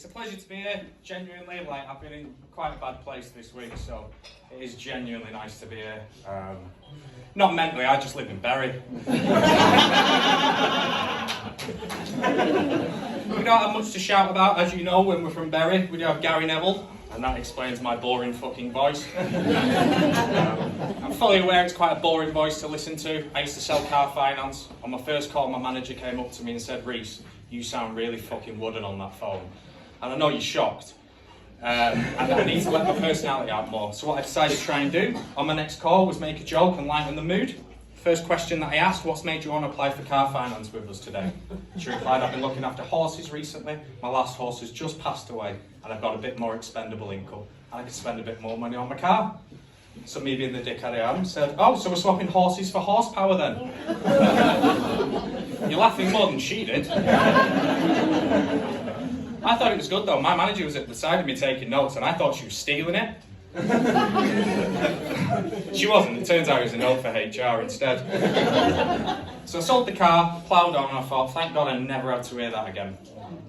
a pleasure to be here. Genuinely, I've been in quite a bad place this week, so it is genuinely nice to be here. Not mentally, I just live in Bury. We don't have much to shout about, as you know, when we're from Bury. We do have Gary Neville, and that explains my boring fucking voice. I'm fully aware it's quite a boring voice to listen to. I used to sell car finance. On my first call, my manager came up to me and said, "Reece, you sound really fucking wooden on that phone." And I know you're shocked. And I need to let my personality out more. So what I decided to try and do on my next call was make a joke and lighten the mood. First question that I asked, what's made you want to apply for car finance with us today? She replied, "I've been looking after horses recently. My last horse has just passed away and I've got a bit more expendable income. And I could spend a bit more money on my car." So me being the dickhead I am said, "Oh, so we're swapping horses for horsepower then?" You're laughing more than she did. I thought it was good though. My manager was at the side of me taking notes and I thought she was stealing it. She wasn't. It turns out it was a note for HR instead. So I sold the car, ploughed on, and I thought, thank God I never had to hear that again.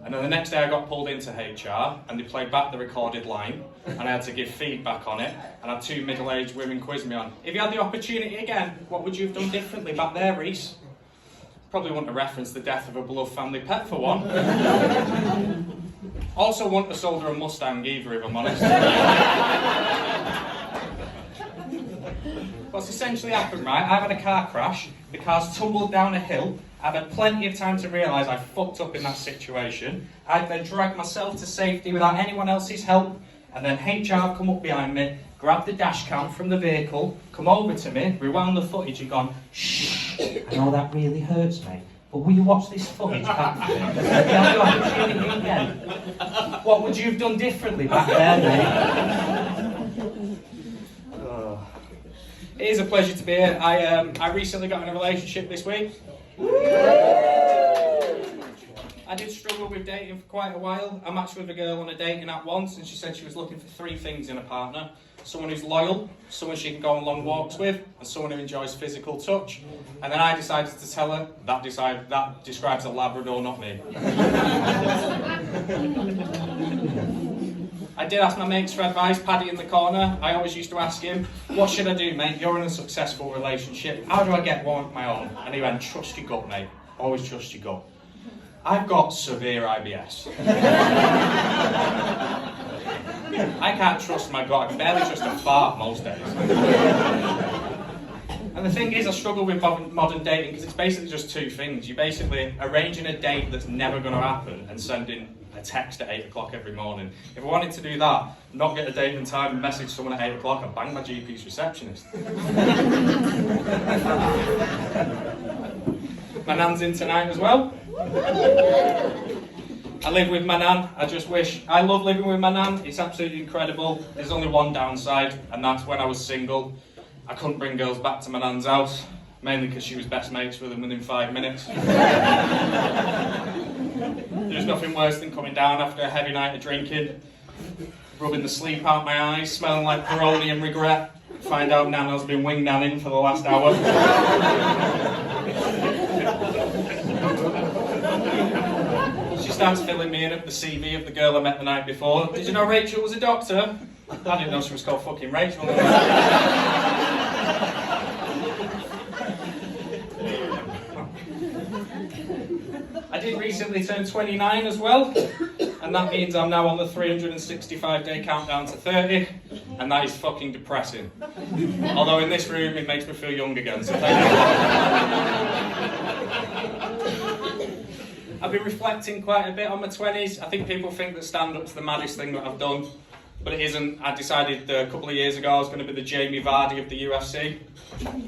And then the next day I got pulled into HR and they played back the recorded line and I had to give feedback on it and had two middle-aged women quiz me on, "If you had the opportunity again, what would you have done differently back there, Reece?" Probably wouldn't have referenced the death of a beloved family pet for one. Also wouldn't have sold her a Mustang either, if I'm honest. What's essentially happened, right? I've had a car crash, the car's tumbled down a hill, I've had plenty of time to realise I fucked up in that situation. I've then dragged myself to safety without anyone else's help, and then HR come up behind me, grabbed the dash cam from the vehicle, come over to me, rewound the footage and gone, "Shh, I know that really hurts, mate, but will you watch this footage back to me? If you had the opportunity again, what would you have done differently back there, mate?" It is a pleasure to be here. I recently got in a relationship this week. I did struggle with dating for quite a while. I matched with a girl on a dating app once and she said she was looking for three things in a partner. Someone who's loyal, someone she can go on long walks with, and someone who enjoys physical touch. And then I decided to tell her that describes a Labrador, not me. I did ask my mates for advice, Paddy in the corner. I always used to ask him, "What should I do, mate? You're in a successful relationship. How do I get one of my own?" And he went, "Trust your gut, mate. Always trust your gut." I've got severe IBS. I can't trust my gut. I can barely trust a fart most days. And the thing is, I struggle with modern dating because it's basically just two things. You're basically arranging a date that's never going to happen and sending a text at 8 o'clock every morning. If I wanted to do that, not get a date and time and message someone at 8 o'clock, I'd bang my GP's receptionist. My nan's in tonight as well. I live with my nan. I love living with my nan. It's absolutely incredible. There's only one downside, and that's when I was single, I couldn't bring girls back to my nan's house, mainly because she was best mates with them within 5 minutes. There's nothing worse than coming down after a heavy night of drinking, rubbing the sleep out my eyes, smelling like Peroni and regret, find out Nana's been wing nanning for the last hour. She starts filling me in of the CV of the girl I met the night before. "Did you know Rachel was a doctor?" I didn't know she was called fucking Rachel. I did recently turn 29 as well, and that means I'm now on the 365-day countdown to 30, and that is fucking depressing. Although in this room it makes me feel young again, so thank you. I've been reflecting quite a bit on my 20s. I think people think that stand-up's the maddest thing that I've done, but it isn't. I decided a couple of years ago I was going to be the Jamie Vardy of the UFC.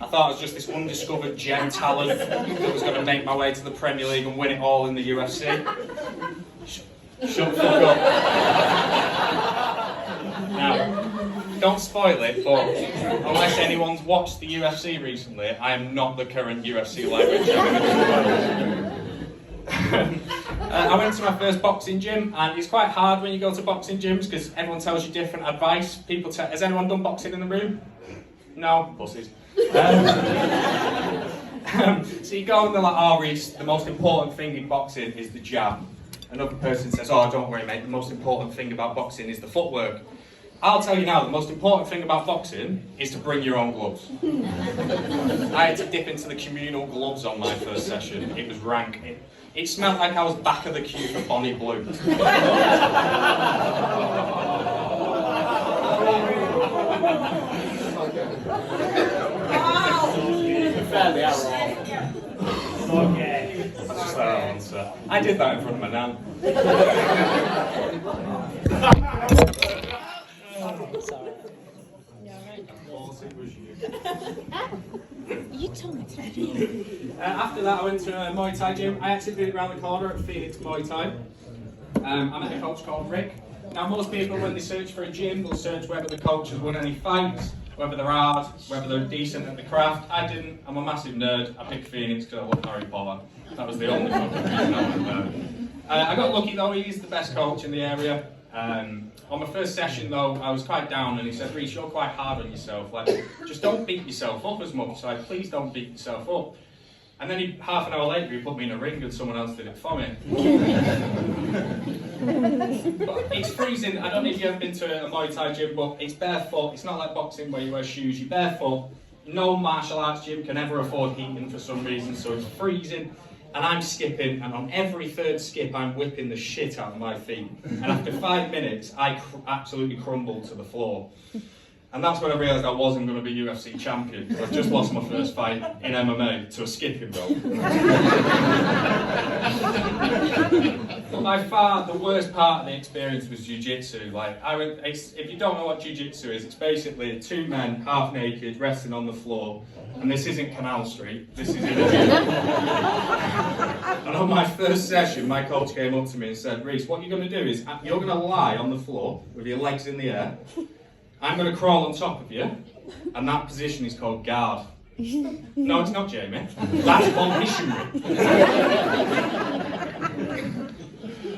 I thought I was just this undiscovered gem talent that was going to make my way to the Premier League and win it all in the UFC. Shut the fuck up. Now, don't spoil it, but unless anyone's watched the UFC recently, I am not the current UFC lightweight champion. I went to my first boxing gym, and it's quite hard when you go to boxing gyms because everyone tells you different advice. Has anyone done boxing in the room? No? Pussies. So you go and they're like, "Oh, Reece, the most important thing in boxing is the jab." Another person says, oh, don't worry, mate, the most important thing about boxing is the footwork. I'll tell you now, the most important thing about boxing is to bring your own gloves. I had to dip into the communal gloves on my first session. It was rank. It smelled like I was back of the queue for Bonnie Blue. Fairly hour Okay. I did that in front of my nan. Sorry. You told me to do. After that, I went to a Muay Thai gym. I actually did it around the corner at Phoenix Muay Thai. I met a coach called Rick. Now, most people, when they search for a gym, they'll search whether the coach has won any fights, whether they're hard, whether they're decent at the craft. I didn't. I'm a massive nerd. I picked Phoenix because I love Harry Potter. That was the only fucking reason I went there. I got lucky though. He's the best coach in the area. On my first session though, I was quite down, and he said, "Reece, you're quite hard on yourself. Like, just don't beat yourself up as much. Like, please don't beat yourself up." And then half an hour later, he put me in a ring, and someone else did it for me. But it's freezing. I don't know if you've ever been to a Muay Thai gym, but it's barefoot. It's not like boxing where you wear shoes. You're barefoot. No martial arts gym can ever afford heating for some reason, so it's freezing. And I'm skipping, and on every third skip, I'm whipping the shit out of my feet. And after 5 minutes, I absolutely crumbled to the floor. And that's when I realised I wasn't going to be UFC champion, because I've just lost my first fight in MMA to a skipping rope. But by far, the worst part of the experience was jiu-jitsu. Like, if you don't know what jiu-jitsu is, it's basically two men, half naked, resting on the floor. And this isn't Canal Street, this is in a gym. And on my first session, my coach came up to me and said, "Reece, what you're going to do is, you're going to lie on the floor with your legs in the air. I'm going to crawl on top of you, and that position is called guard." No, it's not, Jamie. That's one missionary.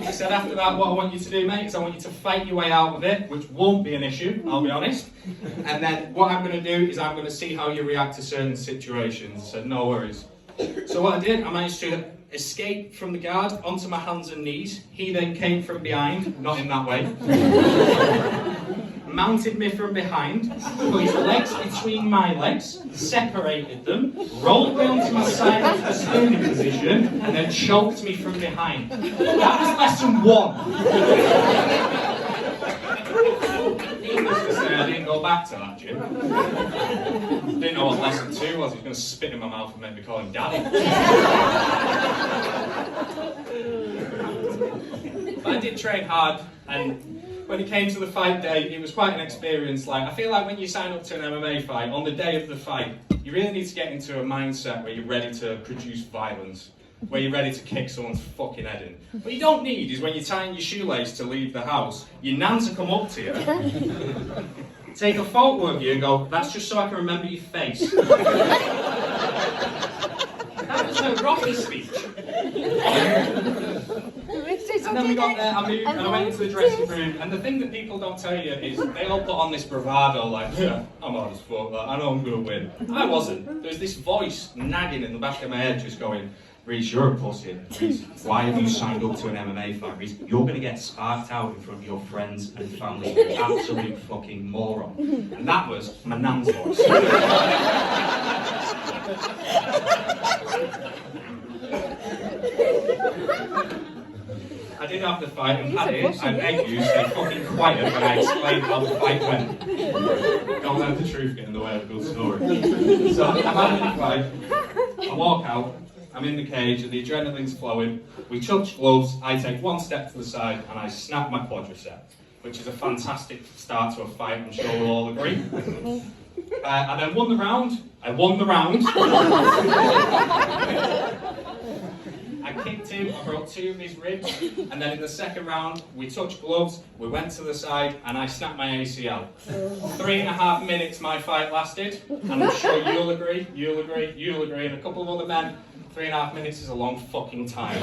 He said, "After that, what I want you to do, mate, is I want you to fight your way out of it, which won't be an issue, I'll be honest. And then what I'm going to do is I'm going to see how you react to certain situations." I said, "No worries." So what I did, I managed to escape from the guard onto my hands and knees. He then came from behind, not in that way. Mounted me from behind, put his legs between my legs, separated them, rolled me onto my side into the standing position, and then choked me from behind. That was lesson 1. Needless to say, I didn't go back to that gym. Didn't know what lesson 2 was. He was going to spit in my mouth and make me call him daddy. But I did train hard, and when it came to the fight day, it was quite an experience. Like, I feel like when you sign up to an MMA fight, on the day of the fight, you really need to get into a mindset where you're ready to produce violence, where you're ready to kick someone's fucking head in. What you don't need is when you're tying your shoelace to leave the house, your nan to come up to you, take a photo of you and go, "That's just so I can remember your face." That was her Rocky speech. And then we got there, I moved, and I went into the dressing room, and the thing that people don't tell you is they all put on this bravado, like, "Yeah, I'm hard as fuck, like, I know I'm going to win." I wasn't. There's this voice nagging in the back of my head just going, "Reece, you're a pussy. Reece, why have you signed up to an MMA fight? Reece, you're going to get sparked out in front of your friends and family. You're an absolute fucking moron." And that was my nan's voice. I did have the fight, and Paddy, I beg you, stay fucking quiet when I explain how the fight went. Don't let the truth get in the way of a good story. So I'm having the fight, I walk out, I'm in the cage, and the adrenaline's flowing. We touch gloves, I take one step to the side, and I snap my quadricep, which is a fantastic start to a fight, I'm sure we'll all agree. I then won the round. I won the round. I kicked him, I broke 2 of his ribs, and then in the second round, we touched gloves, we went to the side, and I snapped my ACL. 3.5 minutes my fight lasted, and I'm sure you'll agree, and a couple of other men, 3.5 minutes is a long fucking time.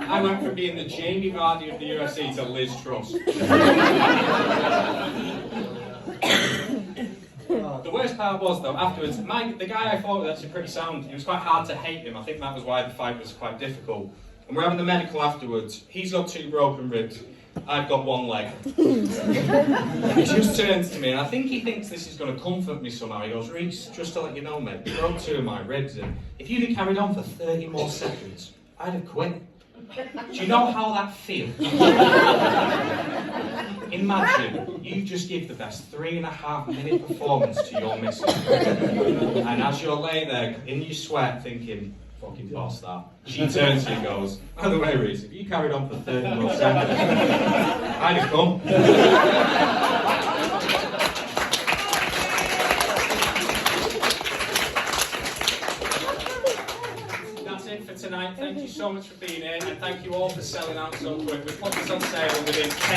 I went from being the Jamie Vardy of the UFC to Liz Truss. The worst part was though, afterwards, the guy I thought was actually pretty sound. It was quite hard to hate him. I think that was why the fight was quite difficult. And we're having the medical afterwards. He's got 2 broken ribs. I've got 1 leg. He just turns to me, and I think he thinks this is going to comfort me somehow. He goes, Reece, just to let you know, mate, you broke 2 of my ribs, and if you'd have carried on for 30 more seconds, I'd have quit. Do you know how that feels? Imagine you just give the best 3.5-minute performance to your missus, and as you're laying there in your sweat thinking, fucking boss that, she turns to you and goes, by the way, Reece, if you carried on for 30 more seconds, I'd have come. That's it for tonight. Thank you so much for being here, and thank you all for selling out so quick. We put this on sale within 10